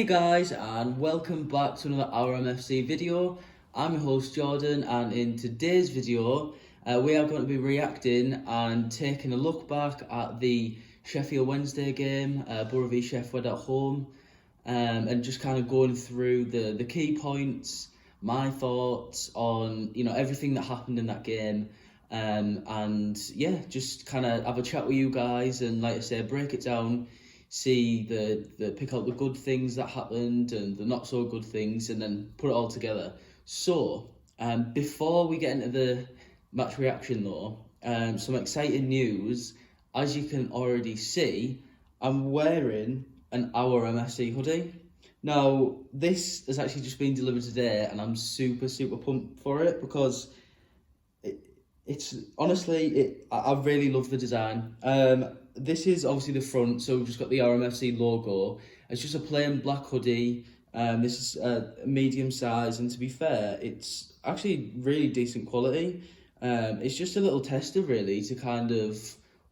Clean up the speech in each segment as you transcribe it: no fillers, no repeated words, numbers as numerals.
Hey guys, and welcome back to another OurMFC video. I'm your host Jordan, and in today's video we are going to be reacting and taking a look back at the Sheffield Wednesday game, Borough v Sheff at home, and just kind of going through the key points, my thoughts on everything that happened in that game, and yeah, just kind of have a chat with you guys and, like I say, break it down. See the pick out the good things that happened and the not so good things, and then put it all together. So before we get into the match reaction though, some exciting news. As you can already see, I'm wearing an OurMFC hoodie. Now this has actually just been delivered today, and I'm super pumped for it because it's honestly, I really love the design. This is obviously the front, so we've just got the OurMFC logo. It's just a plain black hoodie. This is medium size, and to be fair, it's actually really decent quality. It's just a little tester really to kind of,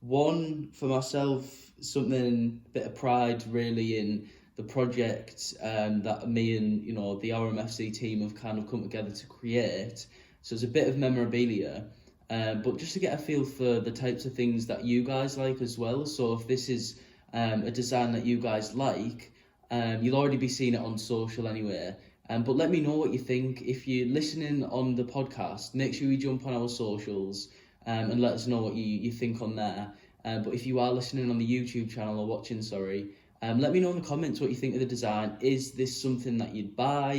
one, for myself, something, a bit of pride really in the project that me and the OurMFC team have kind of come together to create. So it's a bit of memorabilia. But just to get a feel for the types of things that you guys like as well. So if this is a design that you guys like, you'll already be seeing it on social anyway. But let me know what you think. If you're listening on the podcast, make sure you jump on our socials and let us know what you think on there. But if you are listening on the YouTube channel or watching, let me know in the comments what you think of the design. Is this something that you'd buy?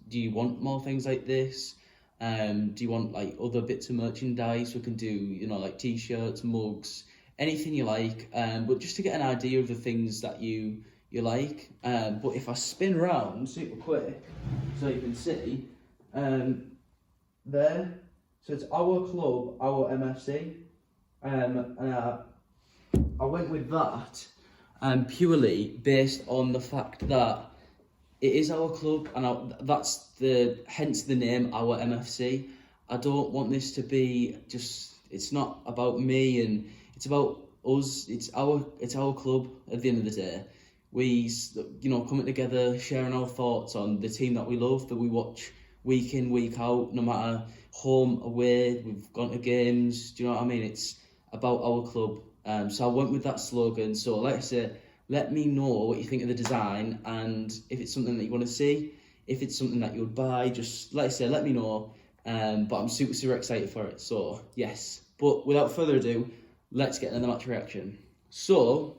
Do you want more things like this? Do you want like other bits of merchandise? We can do, like t-shirts, mugs, anything you like. But just to get an idea of the things that you like. But if I spin round super quick, so you can see, there. So it's our club, OurMFC. And I went with that purely based on the fact that it is our club, and that's hence the name OurMFC. I don't want this to be just, it's not about me, and it's about us. It's our club at the end of the day. We, coming together, sharing our thoughts on the team that we love, that we watch week in, week out, no matter home, away, we've gone to games, do you know what I mean? It's about our club. So I went with that slogan. So like I said, let me know what you think of the design, and if it's something that you want to see, if it's something that you would buy, just like I said, let me know. But I'm super excited for it. So yes, but without further ado, let's get into the match reaction. So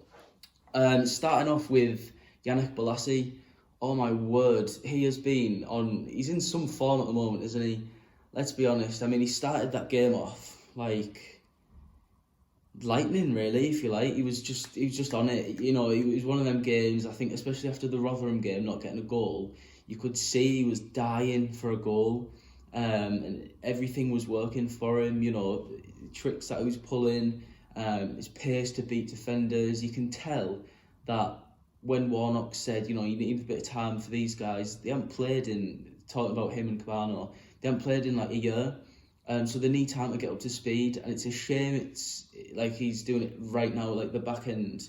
starting off with Yannick Bolasie. Oh my word, he's in some form at the moment, isn't he? Let's be honest. I mean, he started that game off like lightning, really, if you like. He was just on it. It was one of them games, I think, especially after the Rotherham game, not getting a goal, you could see he was dying for a goal, and everything was working for him. The tricks that he was pulling, his pace to beat defenders. You can tell that when Warnock said, you need a bit of time for these guys, they haven't played talking about him and Cabano, they haven't played in like a year. So they need time to get up to speed, and it's a shame it's like he's doing it right now, like the back end.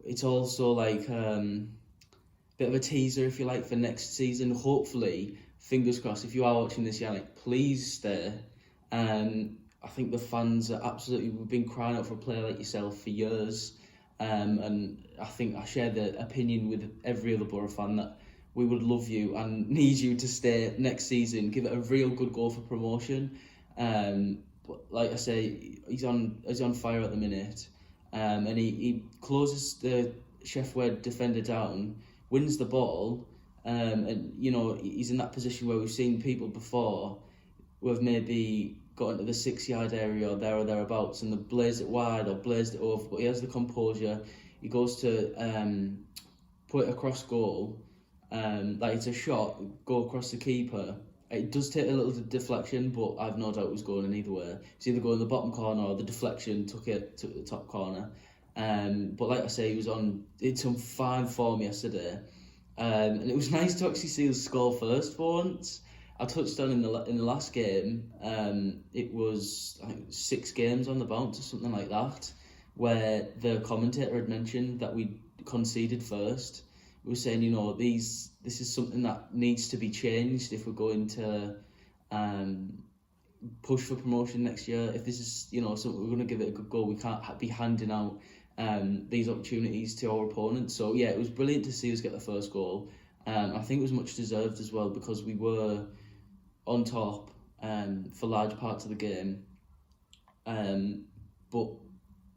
It's also like bit of a teaser, if you like, for next season. Hopefully, fingers crossed, if you are watching this, Yannick, please stay. I think the fans are absolutely, we've been crying out for a player like yourself for years, and I think I share the opinion with every other Borough fan that we would love you and need you to stay next season. Give it a real good goal for promotion. But like I say, he's on fire at the minute, and he closes the Sheff defender down, wins the ball, and he's in that position where we've seen people before who have maybe got into the 6-yard area or there or thereabouts, and they blazed it wide or blazed it over, but he has the composure. He goes to put it across goal, like it's a shot, go across the keeper. It does take a little deflection, but I've no doubt it was going in either way. It's either going in the bottom corner or the deflection took it to the top corner. But like I say, he was in some fine form yesterday. And it was nice to actually see us score first for once. I touched on in the last game, it was, I think, 6 games on the bounce or something like that, where the commentator had mentioned that we conceded first, we were saying, you know, this is something that needs to be changed if we're going to push for promotion next year. If this is, you know, something we're going to give it a good go, we can't be handing out these opportunities to our opponents. So yeah, it was brilliant to see us get the first goal. I think it was much deserved as well, because we were on top for large parts of the game. But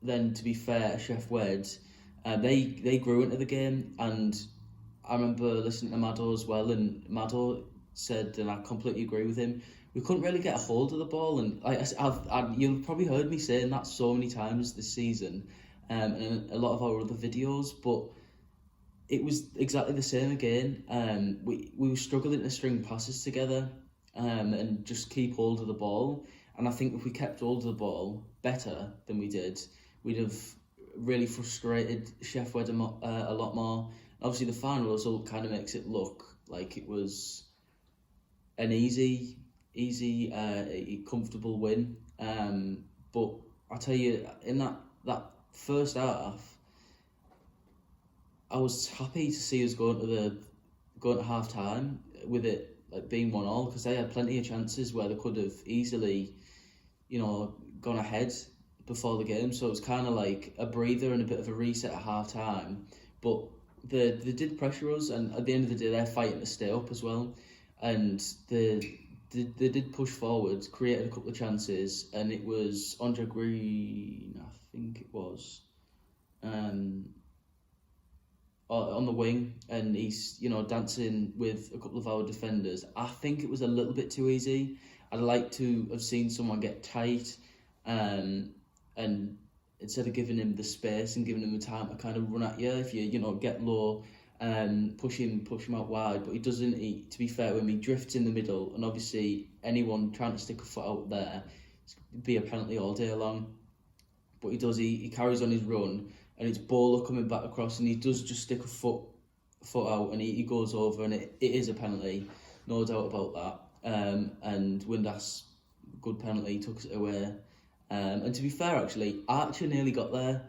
then, to be fair, Sheff Wed, they grew into the game, and I remember listening to Maddo as well, and Maddo said, and I completely agree with him, we couldn't really get a hold of the ball, and you've probably heard me saying that so many times this season, and in a lot of our other videos, but it was exactly the same again. We were struggling to string passes together, and just keep hold of the ball. And I think if we kept hold of the ball better than we did, we'd have really frustrated Sheff Wed a lot more. Obviously, the final result kind of makes it look like it was an easy, comfortable win. But I tell you, in that first half, I was happy to see us going to half time with it like being 1-1, because they had plenty of chances where they could have easily, you know, gone ahead before the game. So it was kind of like a breather and a bit of a reset at half time. But they did pressure us, and at the end of the day, they're fighting to stay up as well. And they did push forward, created a couple of chances, and it was Andre Green, I think it was, on the wing, and he's, you know, dancing with a couple of our defenders. I think it was a little bit too easy. I'd like to have seen someone get tight, and instead of giving him the space and giving him the time to kind of run at you, if you know, get low, push him out wide. But he doesn't. To be fair with him, he drifts in the middle, and obviously anyone trying to stick a foot out there, it'd be a penalty all day long. But he does. He carries on his run, and it's Bowler coming back across, and he does just stick a foot out, and he goes over, and it is a penalty, no doubt about that. And Windass, good penalty, took it away. And to be fair, actually, Archer nearly got there.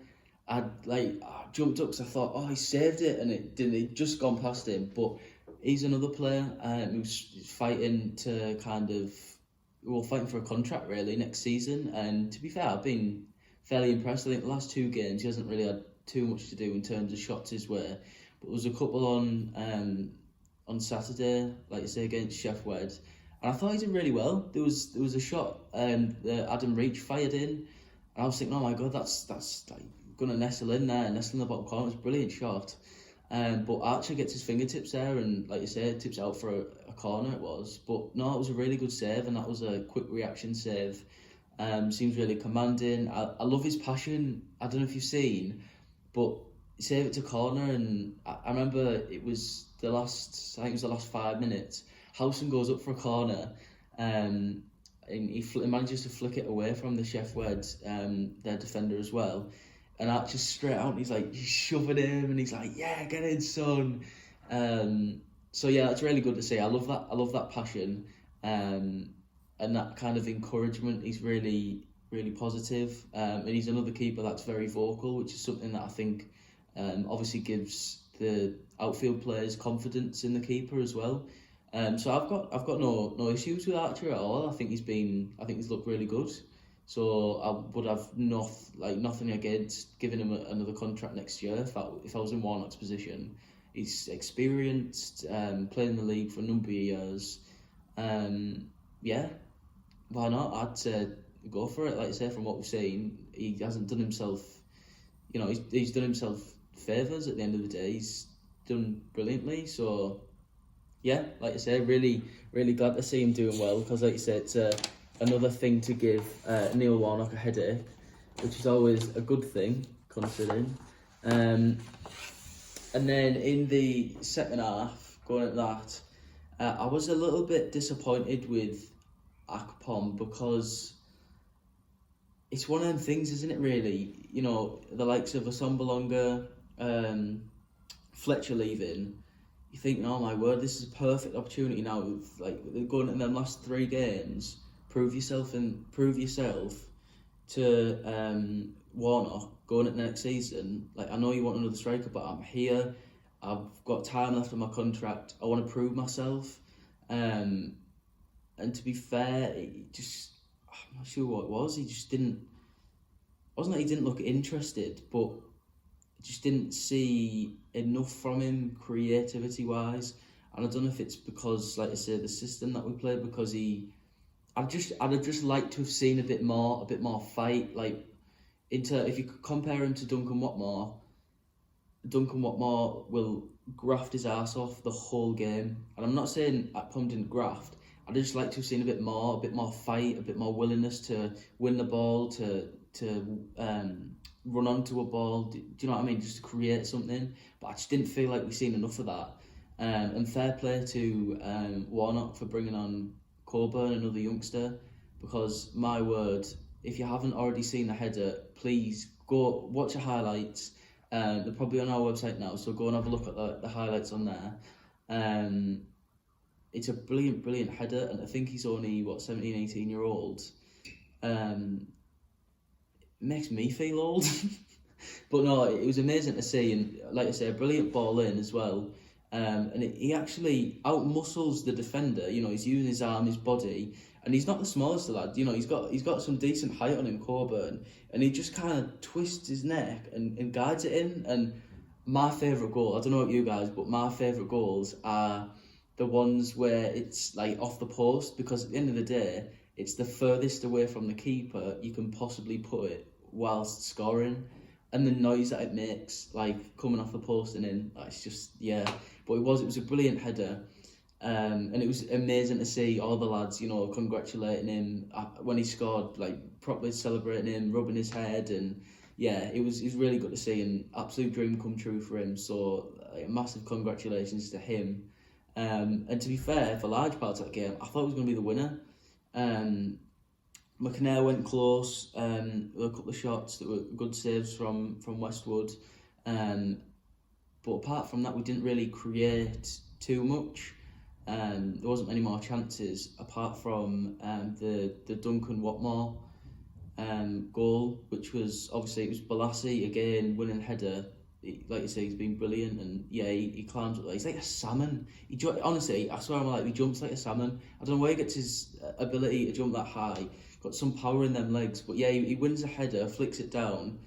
I jumped up because I thought, oh, he saved it, and it didn't. It just gone past him. But he's another player who's fighting to fighting for a contract really next season. And to be fair, I've been fairly impressed. I think the last 2 games he hasn't really had too much to do in terms of shots his way. But there was a couple on Saturday, like you say, against Sheff Wed, and I thought he did really well. There was a shot that Adam Reach fired in, and I was thinking, oh my god, that's like gonna nestle in the bottom corner. It's a brilliant shot. But Archer gets his fingertips there, and like you say, tips out for a corner it was. But no, it was a really good save, and that was a quick reaction save. Seems really commanding. I love his passion. I don't know if you've seen, but he saved it to corner, and I remember it was the last 5 minutes. Howson goes up for a corner, and he manages to flick it away from the Sheff Wed, their defender as well. And Archer's straight out, and he's shoving him, and he's like, yeah, get in, son. So yeah, it's really good to see. I love that passion, and that kind of encouragement. He's really, really positive. And he's another keeper that's very vocal, which is something that I think obviously gives the outfield players confidence in the keeper as well. So I've got no issues with Archer at all. I think he's looked really good. So I would have nothing against giving him another contract next year if I was in Warnock's position. He's experienced, played in the league for a number of years. Yeah, why not? I'd say go for it. Like I say, from what we've seen, he hasn't done himself. You know, he's done himself favours at the end of the day. He's done brilliantly. So yeah, like I say, really, really glad to see him doing well, because like you said, it's another thing to give Neil Warnock a headache, which is always a good thing, considering. And then in the second half, going at that, I was a little bit disappointed with Akpom, because it's one of them things, isn't it, really? You know, the likes of Assombalonga, Fletcher leaving, you think, oh my word, this is a perfect opportunity now. Like, going in them last 3 games, prove yourself to Warnock going into next season. Like, I know you want another striker, but I'm here. I've got time left on my contract. I want to prove myself. And to be fair, I'm not sure what it was. He just didn't. It wasn't that he didn't look interested, but just didn't see enough from him creativity-wise. And I don't know if it's because, like I say, the system that we played, because I'd have just liked to have seen a bit more fight. Like, if you could compare him to Duncan Watmore will graft his ass off the whole game. And I'm not saying Akpom didn't graft. I'd just like to have seen a bit more fight, a bit more willingness to win the ball, to run onto a ball. Do you know what I mean? Just to create something. But I just didn't feel like we've seen enough of that. And fair play to Warnock for bringing on Coburn, another youngster, because my word, if you haven't already seen the header, please go watch the highlights. They're probably on our website now, so go and have a look at the highlights on there. It's a brilliant header, and I think he's only 17, 18 year old. It makes me feel old. But no, it was amazing to see, and like I say, a brilliant ball in as well. And he actually out-muscles the defender. You know, he's using his arm, his body, and he's not the smallest lad. You know, he's got some decent height on him, Coburn, and he just kind of twists his neck and guides it in. And my favourite goal, I don't know about you guys, but my favourite goals are the ones where it's like off the post, because at the end of the day, it's the furthest away from the keeper you can possibly put it whilst scoring. And the noise that it makes, like coming off the post and in, it's just, yeah. But it was a brilliant header, and it was amazing to see all the lads, you know, congratulating him when he scored, like properly celebrating him, rubbing his head, and yeah, it was really good to see, and absolute dream come true for him. So massive congratulations to him. And to be fair, for large parts of that game, I thought it was going to be the winner. McNair went close, with a couple of shots that were good saves from Westwood. But apart from that, we didn't really create too much. There wasn't many more chances apart from the Duncan Watmore goal, which was, obviously, it was Balassi again, winning header. Like you say, he's been brilliant, and yeah, he climbs up there. He's like a salmon. Honestly, I swear, he jumps like a salmon. I don't know where he gets his ability to jump that high. Got some power in them legs, but yeah, he wins a header, flicks it down.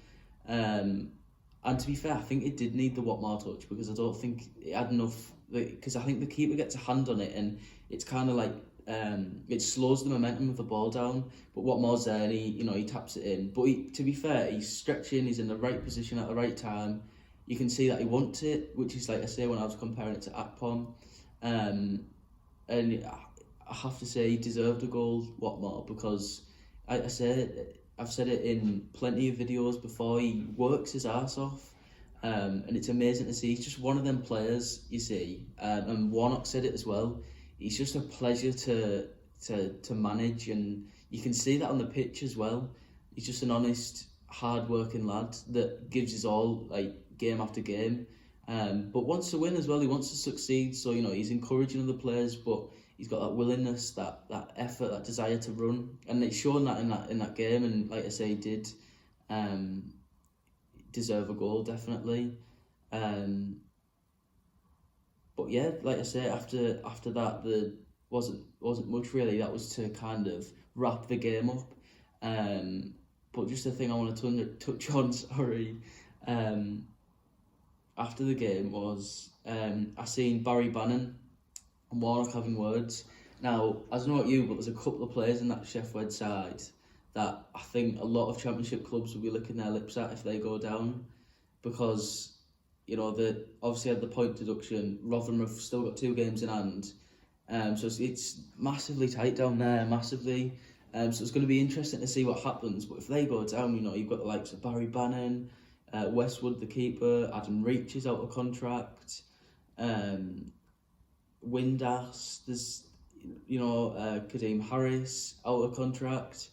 And to be fair, I think it did need the Watmore touch, because I don't think it had enough. Because I think the keeper gets a hand on it, and it's kind of like it slows the momentum of the ball down. But Watmore's there, and he taps it in. But to be fair, he's stretching. He's in the right position at the right time. You can see that he wants it, which is, like I say, when I was comparing it to Akpom. And I have to say he deserved a goal, Watmore, because I've said it in plenty of videos before, he works his arse off, and it's amazing to see. He's just one of them players, you see, and Warnock said it as well. He's just a pleasure to manage, and you can see that on the pitch as well. He's just an honest, hard-working lad that gives his all, like, game after game, but wants to win as well. He wants to succeed, so he's encouraging other players, but he's got that willingness, that effort, that desire to run, and it's shown that in that game. And like I say, he did deserve a goal, definitely. But yeah, like I say, after that, there wasn't much really. That was to kind of wrap the game up. But just the thing I want to touch on, sorry. After the game was I seen Barry Bannon and Warnock having words. Now, I don't know about you, but there's a couple of players in that Sheff side that I think a lot of Championship clubs will be licking their lips at if they go down, because they obviously had the point deduction. Rotherham have still got 2 games in hand, so it's massively tight down there, massively. So it's going to be interesting to see what happens. But if they go down, you've got the likes of Barry Bannon, Westwood, the keeper, Adam Reach is out of contract, Windass, there's Kadeem Harris out of contract,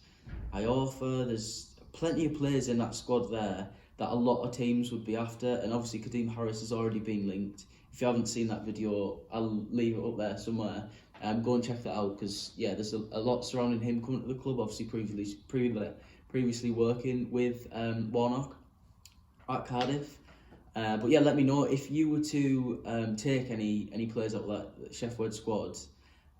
Iorfa. There's plenty of players in that squad there that a lot of teams would be after, and obviously Kadeem Harris has already been linked. If you haven't seen that video, I'll leave it up there somewhere. Go and check that out, because yeah, there's a lot surrounding him coming to the club. Obviously, previously working with Warnock at Cardiff. But yeah, let me know if you were to take any players out of that Sheff Wed squad.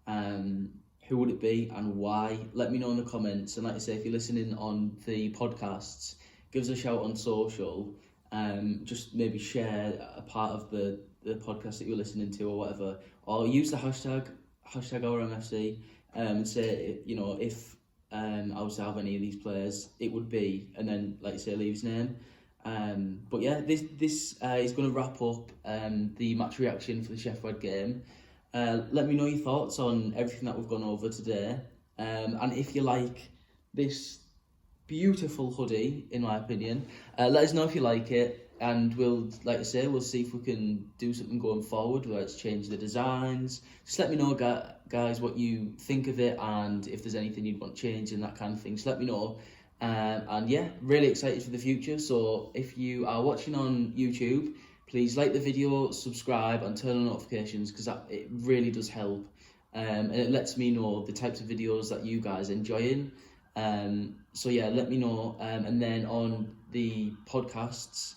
Who would it be and why? Let me know in the comments. And like I say, if you're listening on the podcasts, give us a shout on social. Just maybe share a part of the podcast that you're listening to or whatever, or use the hashtag OurMFC and say, you know, if I was to have any of these players, it would be, and then like you say, leave his name. But yeah, this is going to wrap up the match reaction for the Sheff Wed game. Let me know your thoughts on everything that we've gone over today, and if you like this beautiful hoodie, in my opinion, let us know if you like it, and we'll, like I say, we'll see if we can do something going forward, whether it's change the designs. Just let me know, guys, what you think of it, and if there's anything you'd want changed and that kind of thing, just let me know. And yeah, really excited for the future. So if you are watching on YouTube, please like the video, subscribe and turn on notifications, because it really does help. And it lets me know the types of videos that you guys are enjoying. So yeah, let me know. And then on the podcasts,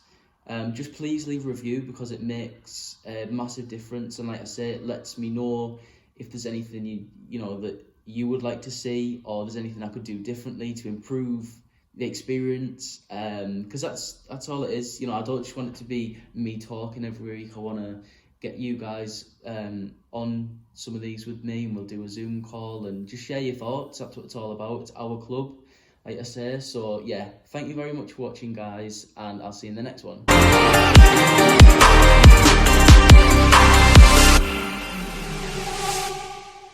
just please leave a review, because it makes a massive difference. And like I say, it lets me know if there's anything you know that you would like to see, or there's anything I could do differently to improve the experience, because that's all it is. You know, I don't just want it to be me talking every week. I want to get you guys on some of these with me, and we'll do a Zoom call and just share your thoughts. That's what it's all about. It's our club, like I say. So yeah, thank you very much for watching, guys, and I'll see you in the next one.